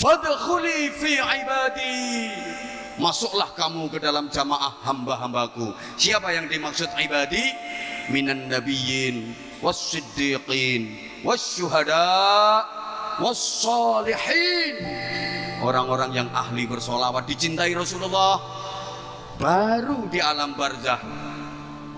Fadkhuli fi ibadi, masuklah kamu ke dalam jamaah hamba-hambaku. Siapa yang dimaksud ibadi? Minan nabiyyin was-siddiqin was-syuhada was-salihin. Orang-orang yang ahli bersolawat, dicintai Rasulullah, baru di alam barzah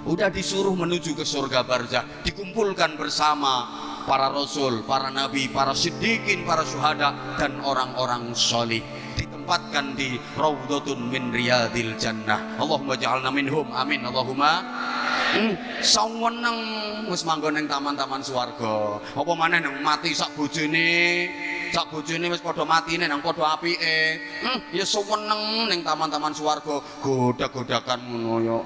udah disuruh menuju ke surga barzah, dikumpulkan bersama para rasul, para nabi, para siddiqin, para syuhada, dan orang-orang solih, ditempatkan di raudhatun min riyadil jannah. Allahumma ja'alna minhum, amin Allahumma. Saweneng wis manggon ning taman-taman swarga, apa maneh nang mati sak bojone wis padha matine nang padha apike. Ya saweneng ning taman-taman swarga, godak-godakan ngono ya.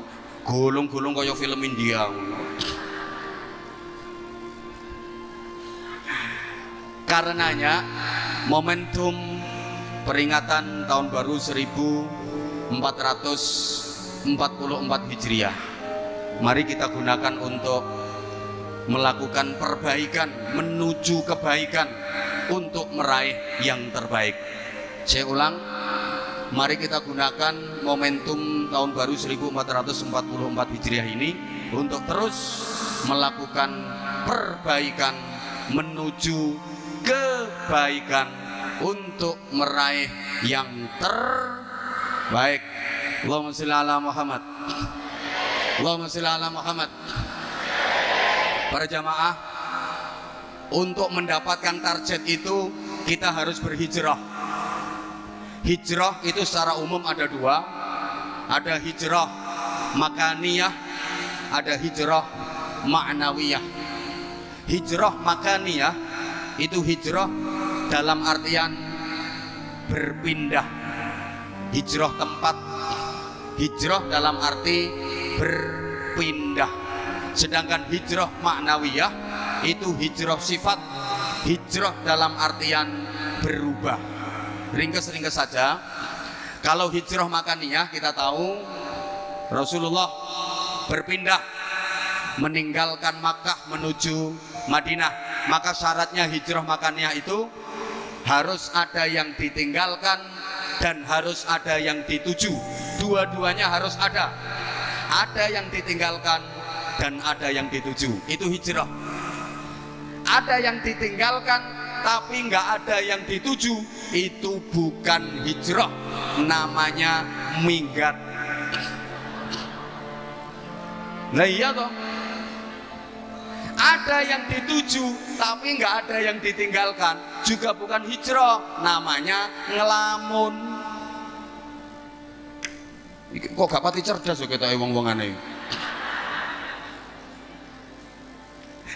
Gulung-gulung kaya film India ngono. Karenanya momentum peringatan tahun baru 1444 Hijriah, mari kita gunakan untuk melakukan perbaikan, menuju kebaikan, untuk meraih yang terbaik. Saya ulang, mari kita gunakan momentum tahun baru 1444 Hijriah ini untuk terus melakukan perbaikan, menuju kebaikan, untuk meraih yang terbaik. Allahumma sholli ala Muhammad. Allahumma sholli ala Muhammad. Para jamaah, untuk mendapatkan target itu kita harus berhijrah. Hijrah itu secara umum ada dua, ada hijrah makaniyah, ada hijrah ma'nawiyah. Hijrah makaniyah itu hijrah dalam artian berpindah, hijrah tempat, hijrah dalam arti berpindah. Sedangkan hijrah ma'nawiyah itu hijrah sifat, hijrah dalam artian berubah. Ringkes-ringkes saja. Kalau hijrah makaniyah kita tahu Rasulullah berpindah meninggalkan Makkah menuju Madinah, maka syaratnya hijrah makaniyah itu harus ada yang ditinggalkan dan harus ada yang dituju. Dua-duanya harus ada. Ada yang ditinggalkan dan ada yang dituju. Itu hijrah. Ada yang ditinggalkan tapi nggak ada yang dituju, itu bukan hijrah, namanya minggat. Nah iya toh, ada yang dituju tapi nggak ada yang ditinggalkan, juga bukan hijrah, namanya ngelamun. Kok gak pati cerdas kok kita wong-wongane.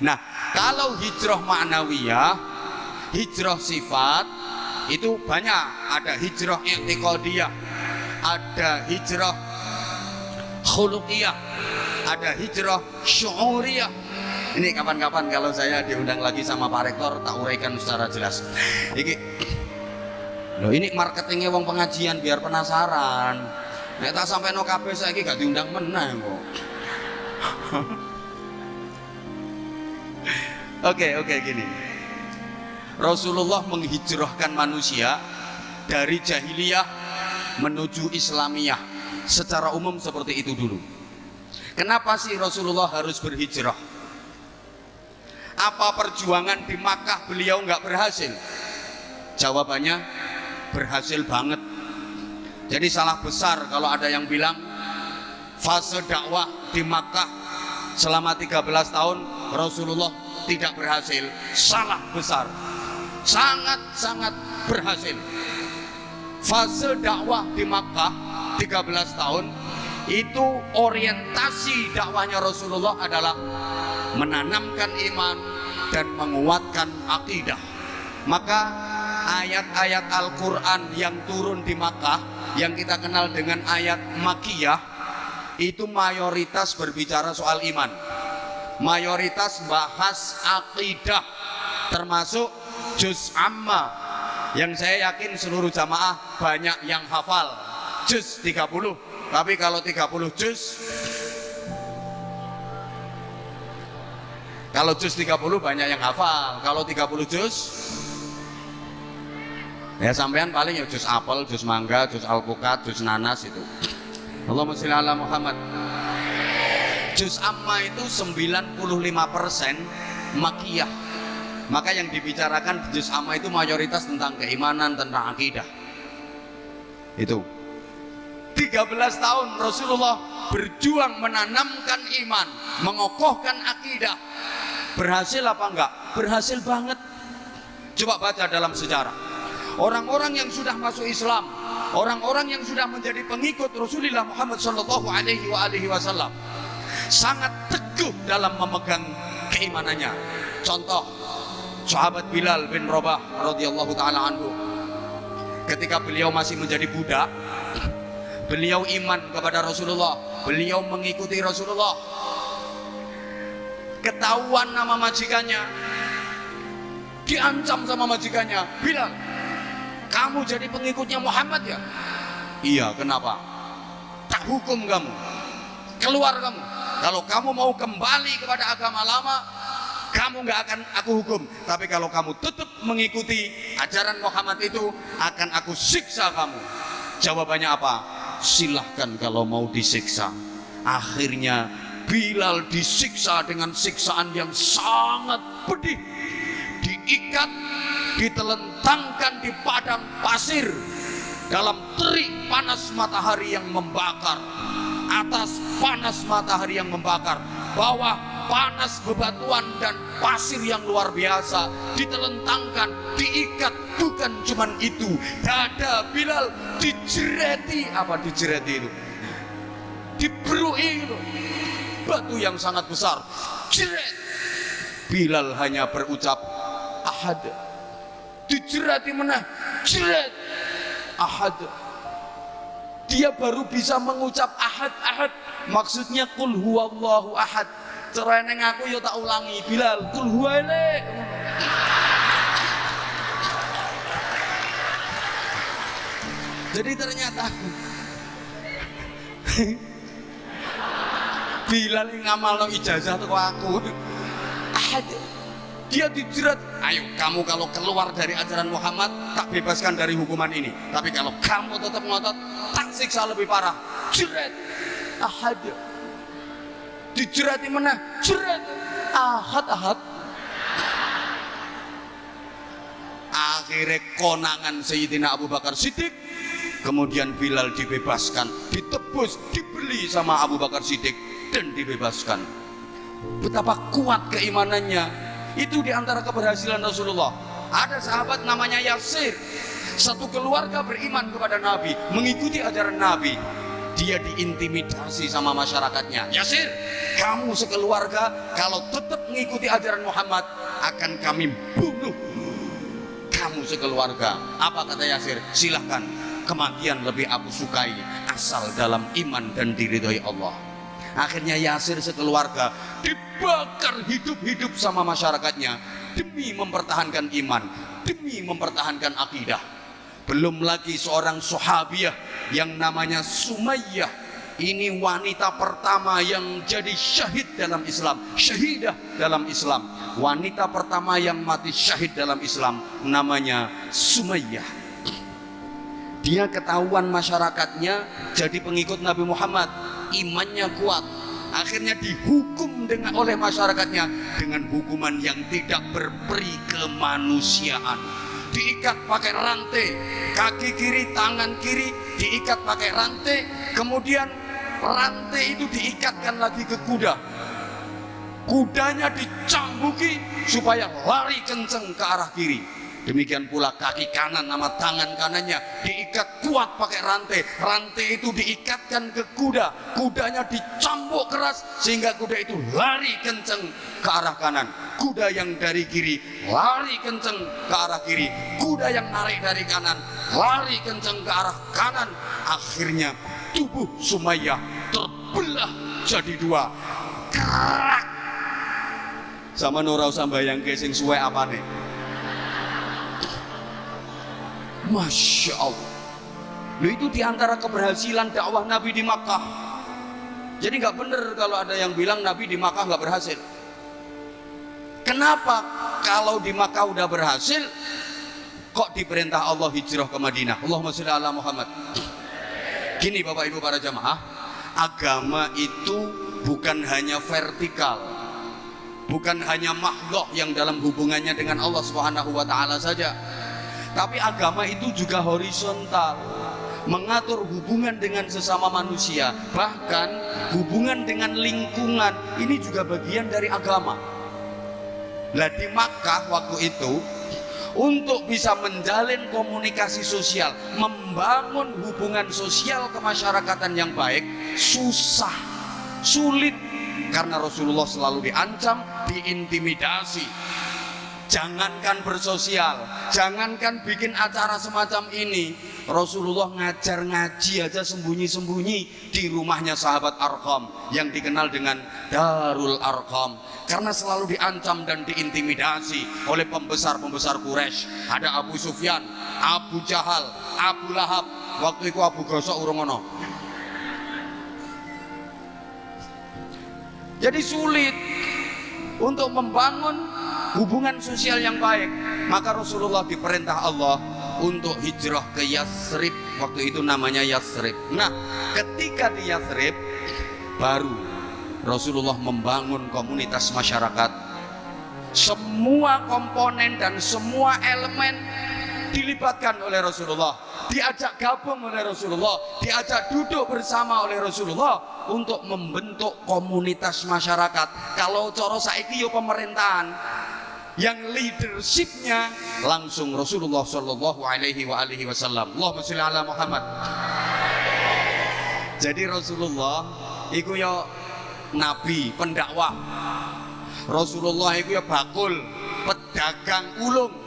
Nah, kalau hijrah ma'nawiyah, hijrah sifat itu banyak. Ada hijrah i'tiqadiyah, ada hijrah khuluqiyah, ada hijrah syu'uriyah. Ini kapan-kapan kalau saya diundang lagi sama Pak Rektor tak uraikan secara jelas. Ini marketingnya wong pengajian biar penasaran. Nek tak sampai no kabeh saiki gak diundang meneh kok. Oke, gini. Rasulullah menghijrahkan manusia dari jahiliyah menuju Islamiyah. Secara umum seperti itu dulu. Kenapa sih Rasulullah harus berhijrah? Apa perjuangan di Makkah beliau nggak berhasil? Jawabannya berhasil banget. Jadi salah besar kalau ada yang bilang fase dakwah di Makkah selama 13 tahun Rasulullah tidak berhasil. Salah besar. Sangat-sangat berhasil. Fase dakwah di Makkah 13 tahun itu orientasi dakwahnya Rasulullah adalah menanamkan iman dan menguatkan akidah. Maka ayat-ayat Al-Quran yang turun di Makkah yang kita kenal dengan ayat Makkiyah itu mayoritas berbicara soal iman, mayoritas bahas akidah, termasuk juz amma yang saya yakin seluruh jamaah banyak yang hafal, juz 30. Tapi kalau 30 juz, kalau juz 30 banyak yang hafal. Kalau 30 juz Ya sampean paling ya jus apel, jus mangga, jus alpukat, jus nanas itu. Allahumma sholli ala Muhammad. Jus amma itu 95% makiyah. Maka yang dibicarakan jus amma itu mayoritas tentang keimanan, tentang akidah. Itu 13 tahun Rasulullah berjuang menanamkan iman, mengokohkan akidah. Berhasil apa enggak? Berhasil banget. Coba baca dalam sejarah. Orang-orang yang sudah masuk Islam, orang-orang yang sudah menjadi pengikut Rasulullah Muhammad sallallahu alaihi wasallam sangat teguh dalam memegang keimanannya. Contoh, sahabat Bilal bin Rabah radhiyallahu taala anhu. Ketika beliau masih menjadi budak, beliau iman kepada Rasulullah, beliau mengikuti Rasulullah. Ketahuan nama majikannya, diancam sama majikannya, Bilal, kamu jadi pengikutnya Muhammad ya? Iya, kenapa? Tak hukum kamu, keluar kamu. Kalau kamu mau kembali kepada agama lama, kamu nggak akan aku hukum. Tapi kalau kamu tetap mengikuti ajaran Muhammad itu, akan aku siksa kamu. Jawabannya apa? Silahkan kalau mau disiksa. Akhirnya Bilal disiksa dengan siksaan yang sangat pedih. Diikat, ditelentangkan di padang pasir dalam terik panas matahari yang membakar, atas panas matahari yang membakar, bawah panas bebatuan dan pasir yang luar biasa, ditelentangkan, diikat. Bukan cuman itu, dada Bilal dijereti. Apa dijereti itu? Diberui itu, batu yang sangat besar, jeret. Bilal hanya berucap ahad. Dijerati meneh, jeret, ahad. Dia baru bisa mengucap ahad, ahad. Maksudnya kul huwallahu ahad. Cerene aku yo tak ulangi, Bilal, kul huwaile. Jadi ternyata Bilal ngamalno ijazah teko aku. Ahad. Dia dijerat, ayo kamu kalau keluar dari ajaran Muhammad tak bebaskan dari hukuman ini. Tapi kalau kamu tetap ngotot, tak siksa lebih parah. Jerat, ahad. Dijerati mana? Jerat, ahad, ahad. Akhirnya konangan Sayyidina Abu Bakar Siddiq. Kemudian Bilal dibebaskan, ditebus, dibeli sama Abu Bakar Siddiq dan dibebaskan. Betapa kuat keimanannya. Itu diantara keberhasilan Rasulullah. Ada sahabat namanya Yasir, satu keluarga beriman kepada Nabi, mengikuti ajaran Nabi. Dia diintimidasi sama masyarakatnya. Yasir, kamu sekeluarga kalau tetap mengikuti ajaran Muhammad akan kami bunuh kamu sekeluarga. Apa kata Yasir? Silahkan, kematian lebih aku sukai asal dalam iman dan diridhoi Allah. Akhirnya Yasir sekeluarga dibakar hidup-hidup sama masyarakatnya demi mempertahankan iman, demi mempertahankan akidah. Belum lagi seorang sahabiah yang namanya Sumayyah. Ini wanita pertama yang jadi syahid dalam Islam, syahidah dalam Islam. Wanita pertama yang mati syahid dalam Islam namanya Sumayyah. Dia ketahuan masyarakatnya jadi pengikut Nabi Muhammad, imannya kuat. Akhirnya dihukum oleh masyarakatnya dengan hukuman yang tidak berperi kemanusiaan. Diikat pakai rantai, kaki kiri, tangan kiri diikat pakai rantai. Kemudian rantai itu diikatkan lagi ke kuda. Kudanya dicambuki supaya lari kenceng ke arah kiri. Demikian pula kaki kanan sama tangan kanannya diikat kuat pakai rantai. Rantai itu diikatkan ke kuda. Kudanya dicambuk keras sehingga kuda itu lari kenceng ke arah kanan. Kuda yang dari kiri lari kenceng ke arah kiri. Kuda yang narik dari kanan lari kenceng ke arah kanan. Akhirnya tubuh Sumayyah terbelah jadi dua. Krak. Sama ora usah bayangke sing suwe apane. Masya Allah. Loh, itu diantara keberhasilan dakwah Nabi di Makkah. Jadi nggak benar kalau ada yang bilang Nabi di Makkah nggak berhasil. Kenapa? Kalau di Makkah udah berhasil, kok diperintah Allah hijrah ke Madinah? Allahumma sholli ala Muhammad. Gini Bapak Ibu para jamaah, agama itu bukan hanya vertikal, bukan hanya makhluk yang dalam hubungannya dengan Allah Subhanahu wa taala saja, tapi agama itu juga horizontal, mengatur hubungan dengan sesama manusia, bahkan hubungan dengan lingkungan. Ini juga bagian dari agama. Lah di Makkah waktu itu, untuk bisa menjalin komunikasi sosial, membangun hubungan sosial kemasyarakatan yang baik, susah, sulit, karena Rasulullah selalu diancam, diintimidasi. Jangankan bersosial, jangankan bikin acara semacam ini, Rasulullah ngajar ngaji aja sembunyi-sembunyi di rumahnya sahabat Arqam yang dikenal dengan Darul Arqam, karena selalu diancam dan diintimidasi oleh pembesar-pembesar Quraisy. Ada Abu Sufyan, Abu Jahal, Abu Lahab. Waktu itu Abu Gosok urung ono. Jadi sulit untuk membangun hubungan sosial yang baik. Maka Rasulullah diperintah Allah untuk hijrah ke Yathrib. Waktu itu namanya Yathrib. Nah, ketika di Yathrib baru Rasulullah membangun komunitas masyarakat. Semua komponen dan semua elemen dilibatkan oleh Rasulullah, diajak gabung oleh Rasulullah, diajak duduk bersama oleh Rasulullah untuk membentuk komunitas masyarakat. Kalau coro saiki yo pemerintahan, yang leadershipnya langsung Rasulullah Shallallahu Alaihi Wasallam. Allahumma sholli ala Muhammad. Jadi Rasulullah iku yo nabi, pendakwah. Rasulullah iku yo bakul, pedagang ulung.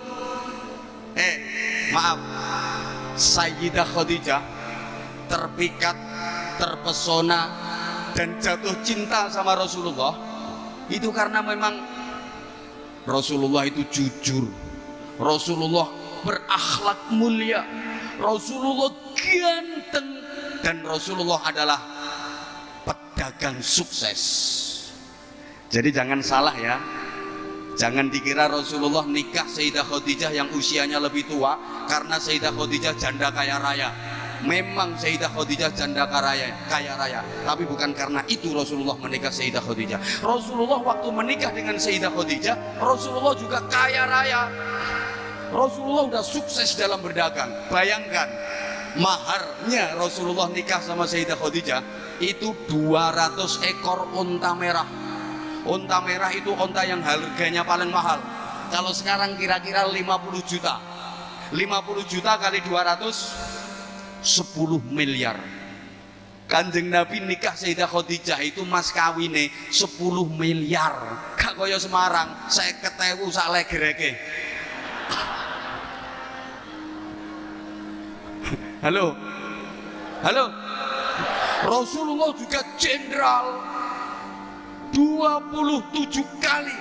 Maaf, Sayyidah Khadijah terpikat, terpesona dan jatuh cinta sama Rasulullah itu karena memang Rasulullah itu jujur, Rasulullah berakhlak mulia, Rasulullah ganteng, dan Rasulullah adalah pedagang sukses. Jadi jangan salah ya, jangan dikira Rasulullah nikah Sayyidah Khadijah yang usianya lebih tua karena Sayyidah Khadijah janda kaya raya. Memang Sayyidah Khadijah janda kaya raya, tapi bukan karena itu Rasulullah menikah Sayyidah Khadijah. Rasulullah waktu menikah dengan Sayyidah Khadijah, Rasulullah juga kaya raya. Rasulullah udah sukses dalam berdagang. Bayangkan, maharnya Rasulullah nikah sama Sayyidah Khadijah itu 200 ekor unta merah. Unta merah itu unta yang harganya paling mahal. Kalau sekarang kira-kira 50 juta. 50 juta kali 200, 10 miliar. Kanjeng Nabi nikah Sayyidah Khadijah itu mas kawine 10 miliar. Gak kaya Semarang 50.000 sak legereke. Halo. Halo. Rasulullah juga jenderal. 27 kali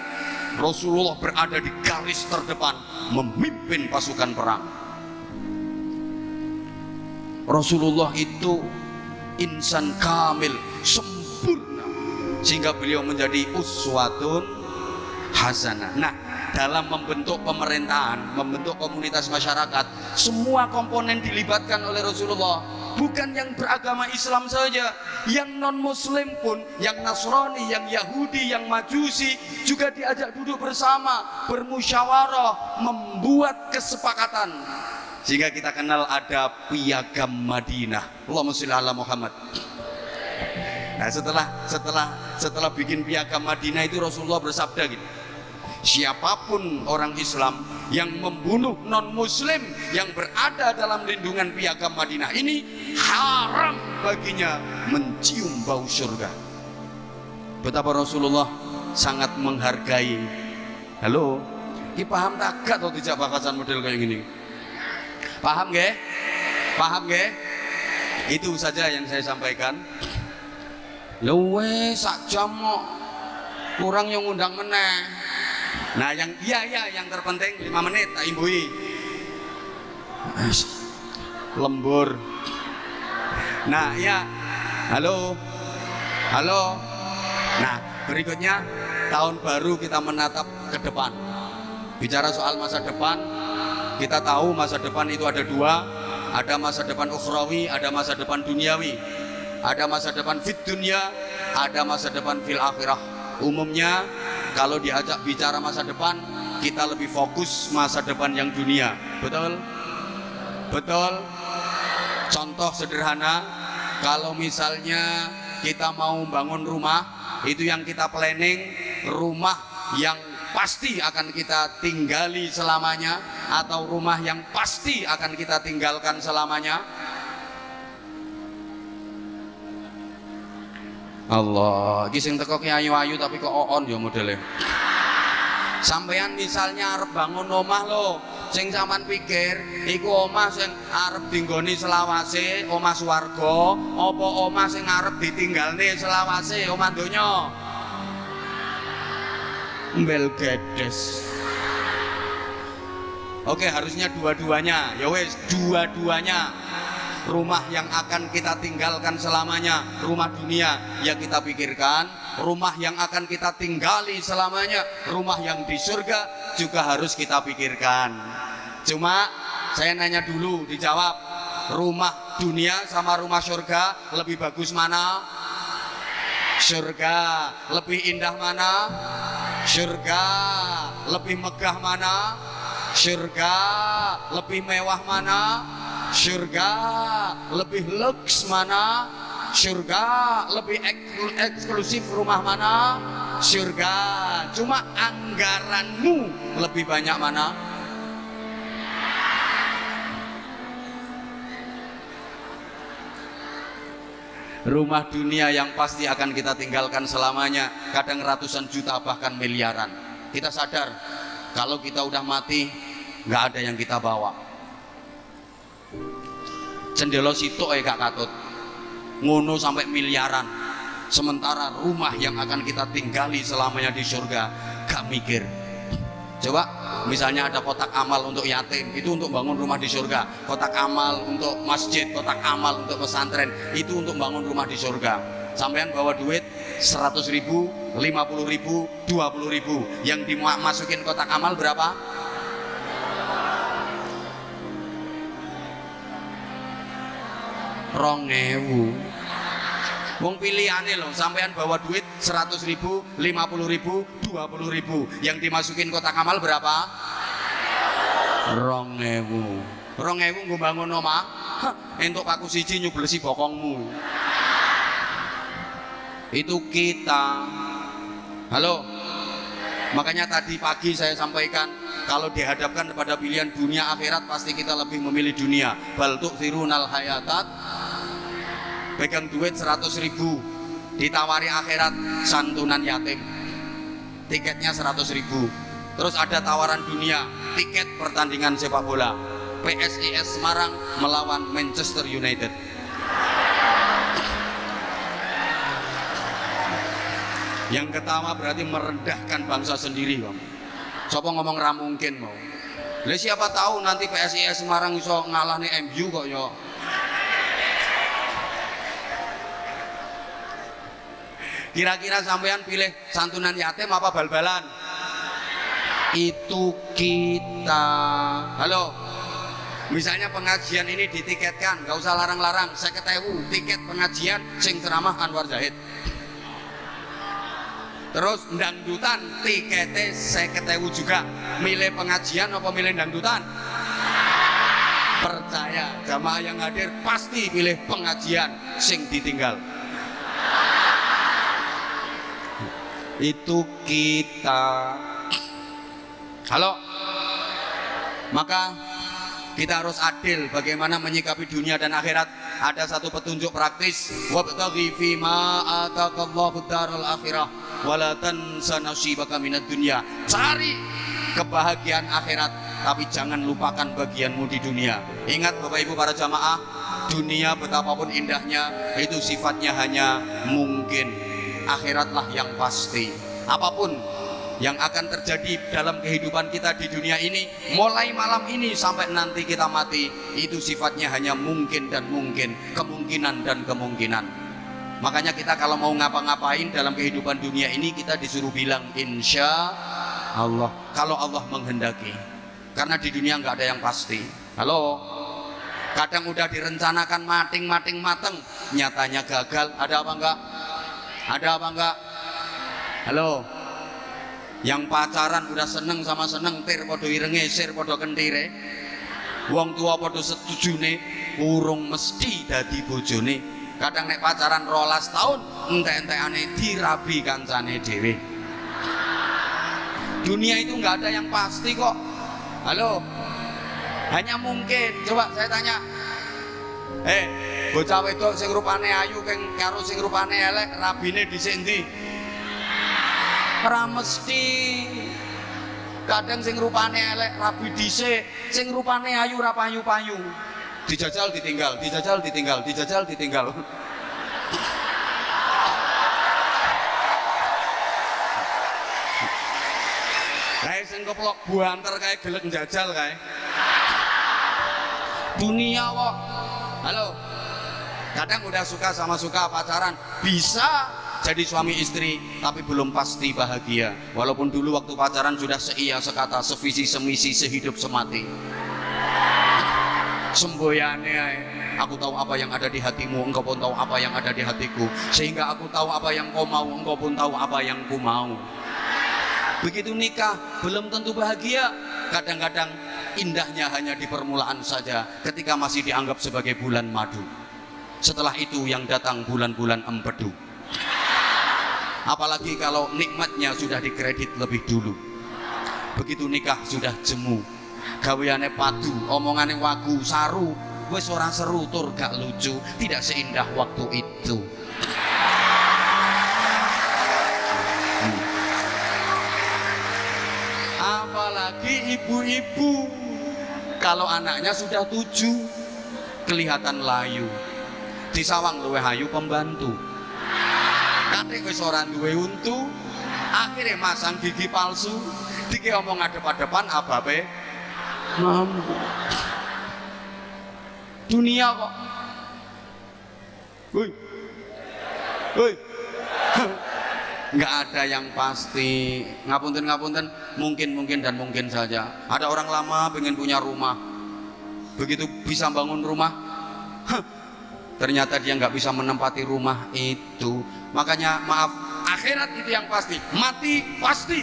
Rasulullah berada di garis terdepan memimpin pasukan perang. Rasulullah itu insan kamil, sempurna, sehingga beliau menjadi uswatun hasanah. Nah, dalam membentuk pemerintahan, membentuk komunitas masyarakat, semua komponen dilibatkan oleh Rasulullah. Bukan yang beragama Islam saja, yang non muslim pun, yang Nasrani, yang Yahudi, yang Majusi juga diajak duduk bersama, bermusyawarah, membuat kesepakatan, sehingga kita kenal ada Piagam Madinah. Allahumma sholli ala Muhammad. Nah, setelah bikin Piagam Madinah itu Rasulullah bersabda gitu, siapapun orang Islam yang membunuh non muslim yang berada dalam lindungan Piagam Madinah ini, haram baginya mencium bau surga. Betapa Rasulullah sangat menghargai. Halo, ini paham tak atau tidak bakasan model kayak gini? Paham nggih? Paham nggih? Itu saja yang saya sampaikan. Luwe sak jam kok kurang yang ngundang meneh. Nah, yang yang terpenting 5 menit tak imbui. Lembur. Nah, ya. Halo. Halo. Nah, berikutnya tahun baru kita menatap ke depan. Bicara soal masa depan, Kita tahu masa depan itu ada dua, ada masa depan ukhrawi, ada masa depan duniawi. Ada masa depan fit dunia, ada masa depan fil akhirah. Umumnya kalau diajak bicara masa depan, kita lebih fokus masa depan yang dunia. Betul? Betul? Contoh sederhana, kalau misalnya kita mau bangun rumah, itu yang kita planning rumah yang pasti akan kita tinggali selamanya, atau rumah yang pasti akan kita tinggalkan selamanya. Allah, iki sing teko ki ayu-ayu tapi kok on ya modele. Sampeyan misalnya arep bangun omah lho, sing sampean pikir iku omah sing arep dinggoni selawase, omah swarga, apa omah sing arep ditinggalne selawase, omah donya? Mbel gedes. Oke, harusnya dua-duanya. Ya wes, dua-duanya. Rumah yang akan kita tinggalkan selamanya, rumah dunia yang kita pikirkan, rumah yang akan kita tinggali selamanya, rumah yang di surga juga harus kita pikirkan. Cuma saya nanya dulu, dijawab, rumah dunia sama rumah surga lebih bagus mana? Surga. Lebih indah mana? Surga. Lebih megah mana? Surga. Lebih mewah mana? Surga. Lebih lux mana? Surga. Lebih eksklusif rumah mana? Surga. Cuma anggaranmu lebih banyak mana? Rumah dunia yang pasti akan kita tinggalkan selamanya, kadang ratusan juta bahkan miliaran. Kita sadar kalau kita udah mati nggak ada yang kita bawa. Cendelo sitok gak katut ngono sampai miliaran. Sementara rumah yang akan kita tinggali selamanya di surga gak mikir. Coba misalnya ada kotak amal untuk yatim, itu untuk bangun rumah di surga. Kotak amal untuk masjid, kotak amal untuk pesantren, itu untuk bangun rumah di surga. Sampean bawa duit 100 ribu, 50 ribu, 20 ribu, yang dimasukin kotak amal berapa? Rongewu. Wong pilihane loh, sampean bawa duit 100 ribu, 50 ribu, 20 ribu, yang dimasukin kotak amal berapa? Rongewu. Rongewu nggo bangun omah, entuk paku siji nyublesi bokongmu. Itu kita. Halo. Makanya tadi pagi saya sampaikan, kalau dihadapkan kepada pilihan dunia akhirat, pasti kita lebih memilih dunia. Bal tu'thirunal hayatat. Pegang duit 100 ribu, ditawari akhirat santunan yatim, tiketnya 100 ribu. Terus ada tawaran dunia, tiket pertandingan sepak bola, PSIS Semarang melawan Manchester United. Yang pertama berarti merendahkan bangsa sendiri, Bang. Sopo ngomong ra mungkin mau. Lah siapa tahu nanti PSIS Semarang iso ngalahne MU kok yo. Kira-kira sampean pilih santunan yatim apa bal-balan? Itu kita. Halo. Misalnya pengajian ini ditiketkan, nggak usah larang-larang, 50.000 tiket pengajian sing ceramah Anwar Zahid. Terus dangdutan tiketnya 50.000 juga. Milih pengajian apa milih dangdutan? Percaya, jamaah yang hadir pasti pilih pengajian sing ditinggal. Itu kita. Halo. Maka kita harus adil bagaimana menyikapi dunia dan akhirat. Ada satu petunjuk praktis, wabtaghi fima ataqallahu darul akhirah wala tansa nasibaka minad dunya. Cari kebahagiaan akhirat, tapi jangan lupakan bagianmu di dunia. Ingat Bapak Ibu para jamaah, dunia betapapun indahnya itu sifatnya hanya mungkin. Akhiratlah yang pasti. Apapun yang akan terjadi dalam kehidupan kita di dunia ini, mulai malam ini sampai nanti kita mati, itu sifatnya hanya mungkin dan mungkin, kemungkinan dan kemungkinan. Makanya kita kalau mau ngapa-ngapain dalam kehidupan dunia ini, kita disuruh bilang insya Allah, kalau Allah menghendaki. Karena di dunia nggak ada yang pasti. Halo, kadang udah direncanakan mateng, nyatanya gagal. Ada apa enggak? Ada apa enggak? Halo, yang pacaran udah seneng sama seneng, tir podo irenge, sir podo kentire, wong tua podo setujune, urung mesti dadi bojone. Kadang nek pacaran 12 tahun, entek-entekane dirabi kancane dhewe. Dunia itu nggak ada yang pasti kok. Halo, hanya mungkin. Coba saya tanya, bocah wedok sing rupane ayu karo sing rupane elek, rabine dhisik ndi? Ora mesti. Kadang sing rupane elek rabi dhisik, sing rupane ayu ora payu-payu. Dijajal ditinggal, dijajal ditinggal, dijajal ditinggal. Kayak sing keplok buanter kayak gelek jajal kayak. Dunia kok. Halo. Kadang udah suka sama suka pacaran, bisa jadi suami istri tapi belum pasti bahagia. Walaupun dulu waktu pacaran sudah seia sekata, sevisi semisi, sehidup semati. Semboyane aku tahu apa yang ada di hatimu, engkau pun tahu apa yang ada di hatiku. Sehingga aku tahu apa yang kau mau, engkau pun tahu apa yang ku mau. Begitu nikah belum tentu bahagia. Kadang-kadang indahnya hanya di permulaan saja, ketika masih dianggap sebagai bulan madu. Setelah itu yang datang bulan-bulan empedu. Apalagi kalau nikmatnya sudah dikredit lebih dulu. Begitu nikah sudah jemu, gaweane padu, omongane wagu, saru, wis ora seru tur gak lucu, tidak seindah waktu itu. Apalagi ibu-ibu, kalau anaknya sudah 7 kelihatan layu, disawang luwih ayu pembantu, katik wis ora duwe untu, akhirnya masang gigi palsu, dike omong adep-adepan ababe mampu. Dunia kok. Woi. Nggak ada yang pasti. Ngapunten, mungkin dan mungkin saja. Ada orang lama pengen punya rumah, begitu bisa bangun rumah, ternyata dia nggak bisa menempati rumah itu. Makanya maaf, akhirat itu yang pasti. Mati pasti,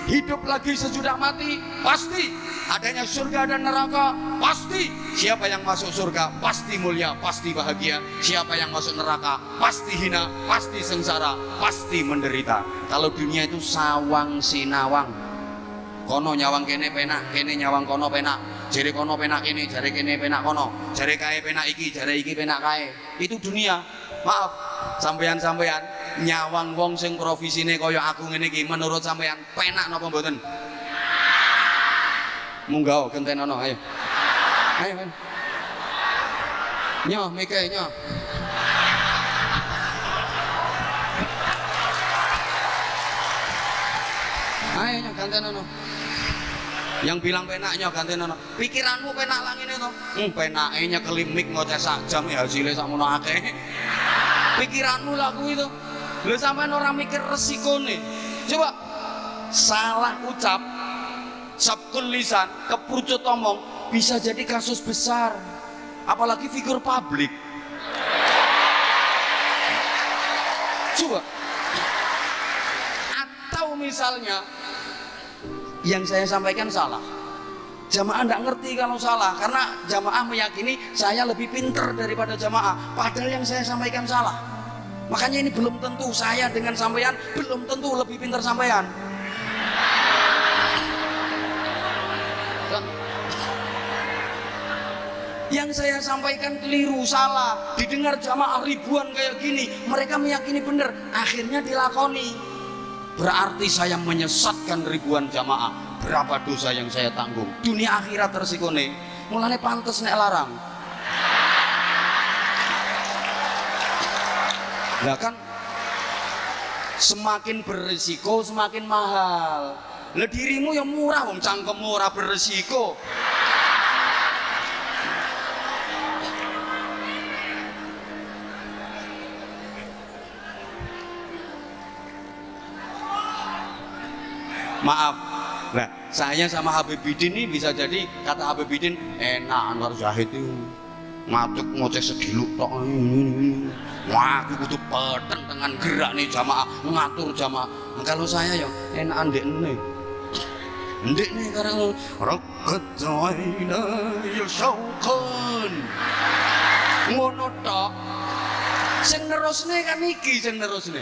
hidup lagi sesudah mati pasti. Adanya surga dan neraka pasti. Siapa yang masuk surga pasti mulia, pasti bahagia. Siapa yang masuk neraka pasti hina, pasti sengsara, pasti menderita. Kalau dunia itu sawang sinawang, kono nyawang kene penak, kene nyawang kono penak, jare kono penak kene, jare kene penak kono, jare kae penak iki, jare iki penak kae. Itu dunia. Maaf, sampeyan nyawang wong sing profesine kaya aku ngene iki, menurut sampeyan penak napa mboten? Munggah gentenono, ayo. Ayo. Nyoh, mike nyoh. Ayo nyoh gantenono. Yang bilang penaknya gantenono. Pikiranmu penak lang ngene to. Penake nyekeli mik ngoceh sak jam ya hasilnya sakmono akeh. Pikiranmu lah kuwi to. Lho sampean ora mikir resikone. Coba salah ucap, sabkul lisan, keprucut omong bisa jadi kasus besar, apalagi figur publik. Coba. Atau misalnya yang saya sampaikan salah, jamaah tidak ngerti kalau salah, karena jamaah meyakini saya lebih pinter daripada jamaah, padahal yang saya sampaikan salah. Makanya ini belum tentu, saya dengan sampean belum tentu lebih pinter sampean. Yang saya sampaikan keliru, salah, didengar jamaah ribuan kayak gini, mereka meyakini benar, akhirnya dilakoni. Berarti saya menyesatkan ribuan jamaah. Berapa dosa yang saya tanggung? Dunia akhirat tersikone, mulane pantes nek larang. Lah kan semakin berisiko semakin mahal. Lah dirimu yang murah, wong cangkemmu ora berisiko. Maaf, Nah, saya sama Habib Bidin ini bisa jadi kata Habib Bidin enak Anwar Zahid itu ngatuk ngoceh sediluk tok. Wah, aku kudu peteng dengan gerak nih jamaah ngatur jamaah. Nah, kalau saya ya enak ndek nih. Ndek nih karena raqadaina ya syauqan. Ngono tok. Sing nerusne kan iki sing nerusne.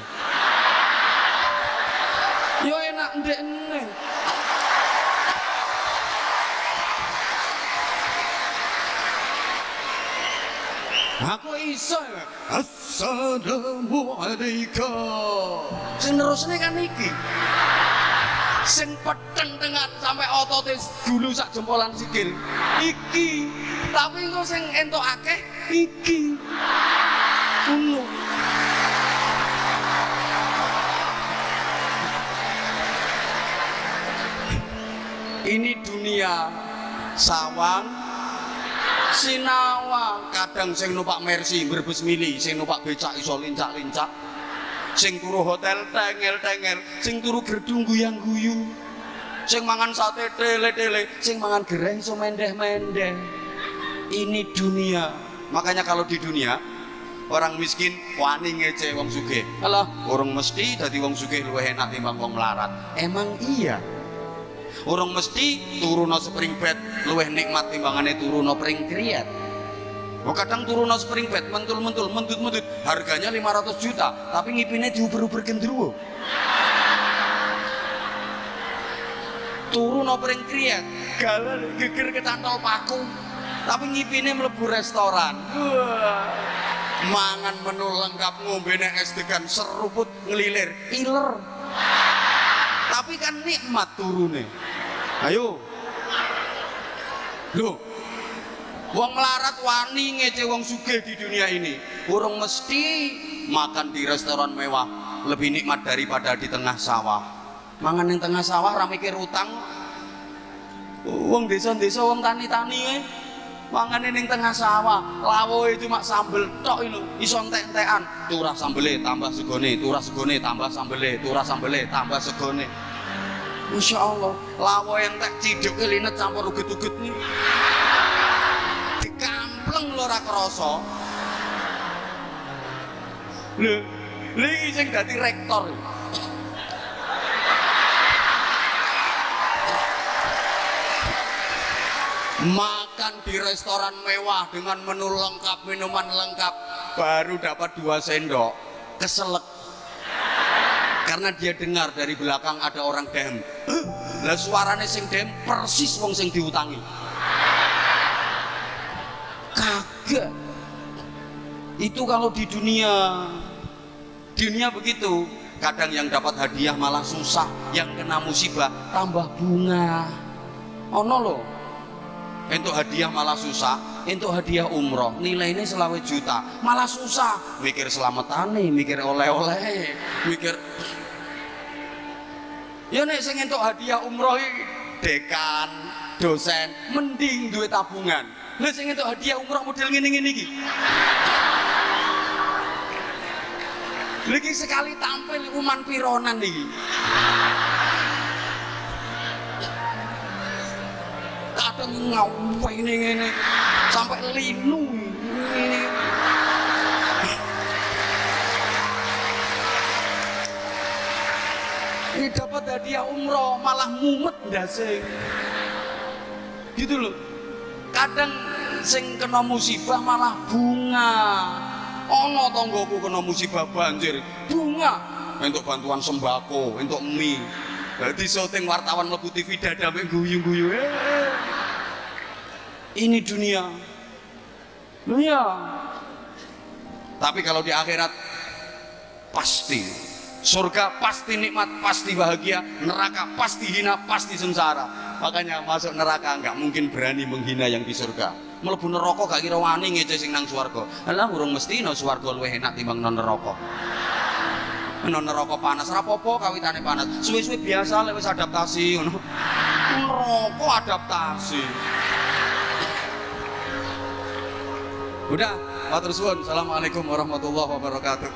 Yo enak ndek nih. Aku iso ya. Assalamualaikum. Sing nerusne kan iki. Sing peteng tengah sampai ototis dulu sak jempolan sikil. Iki. Tapi kok sing entuk akeh iki. Ngono. Ini dunia sawang sinawang, kadang sing numpak Mercy Brebes Mili, sing numpak becak iso lincak-lincak, sing turu hotel tengel-tengel, sing turu gedung guyang-guyu, sing mangan sate tele-tele, sing mangan gereh iso mendeh-mendeh. Ini dunia. Makanya kalau di dunia orang miskin wani ngece wong sugih. Alah, orang mesti dadi wong sugih luwih enak timbang wong melarat. Emang iya. Orang mesti turuno spring bed luwih nikmat timbangane turuno pring kriat. Oh, kadang turuno spring bed mentul-mentul, mentut-mentut, harganya 500 juta, tapi ngipine diuber-uber gendruwo. Turuno pring kriat, gagal geger ketantol paku, tapi ngipine mlebu restoran. Mangan menu lengkap, ngombene es degan seruput ngelilir, iler. Tapi kan nikmat turune. Ayo. Loh. Wong melarat wani ngece wong sugih di dunia ini. Urung mesti makan di restoran mewah lebih nikmat daripada di tengah sawah. Mangan yang tengah sawah ra mikir utang. Wong desa-desa wong tani-tani mangan ning tengah sawah, lawoe cuma sambel tok lho, iso entek-entekan. Turah sambele tambah segone, turah segone tambah sambele, turah sambele tambah segone. Masya Allah, lawoe entek ciduke linet campur uget-uget nih. Dikampleng lho ora krasa. Lho, iki sing dadi rektor. Makan di restoran mewah dengan menu lengkap, minuman lengkap, baru dapat 2 sendok, keselek. Karena dia dengar dari belakang ada orang dem. Lah suarane sing dem persis wong sing diutangi. Kaget. Itu kalau di dunia. Dunia begitu. Kadang yang dapat hadiah malah susah, yang kena musibah tambah bunga. Ono loh. Untuk hadiah malah susah, untuk hadiah umroh nilainya 20 juta malah susah, mikir selamatane, mikir oleh-oleh, mikir ya nek sing entuk hadiah umroh iki dekan, dosen, mending duit tabungan. Lha sing entuk hadiah umroh model ngene-ngene iki. Lagi sekali tampil uman pironan iki. Kadang ngawai ini sampai linu ini. Ini dapat hadiah umroh malah mumet ndase. Gitu loh. Kadang sing kena musibah malah bunga. Ono tanggoku kena musibah banjir, bunga. Untuk bantuan sembako, untuk mie. Di syuting wartawan mlebu TV dada mek guyu-guyu. Ini dunia. Dunia. Tapi kalau di akhirat pasti surga, pasti nikmat, pasti bahagia, neraka pasti hina, pasti sengsara. Makanya masuk neraka enggak mungkin berani menghina yang di surga. Mlebu neraka gak kira wani ngece sing nang swarga. Lah urung mesti nang swarga luwih enak timbang nang neraka. Nang neraka panas ora apa-apa kawitane panas. Suwe-suwe biasa lek wis adaptasi ngono. Neraka adaptasi. Udah, matur suwun. Assalamualaikum warahmatullahi wabarakatuh.